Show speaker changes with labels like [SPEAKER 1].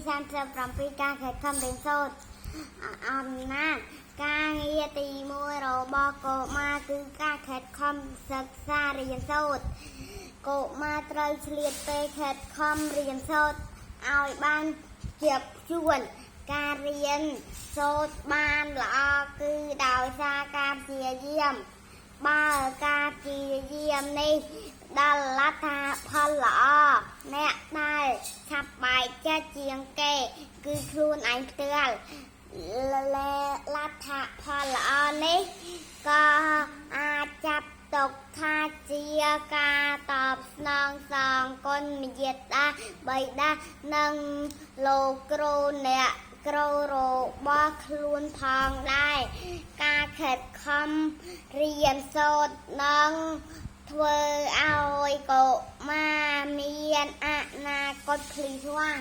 [SPEAKER 1] 37ការខិតខំរៀនសូត្រអំណាចការងារទី1របស់កុមារគឺការខិតខំសិក្សារៀនសូត្រកុមារត្រូវឆ្លៀតពេលខិតខំរៀនសូត្រឲ្យបានជាប់ជួនការរៀនសូត្របានល្អគឺដោយសារការព្យាយាមបើការព្យាយាមនេះដល់លទ្ធផលល្អអ្នកដែលឆាប់បែកចិត្តជាងគេគឺខ្លួនឯងផ្ទាល់លទ្ធផលល្អនេះក៏អាចចាត់ទុកថាជាការតបស្នងសងគុណមាតាបិតានិងលោកគ្រូអ្នកគ្រូរបស់ខ្លួនផងដែរការខិតខំរៀនសូត្រនឹងធ្វើឲ្យកុមារមានអនាគតភ្លឺស្វាង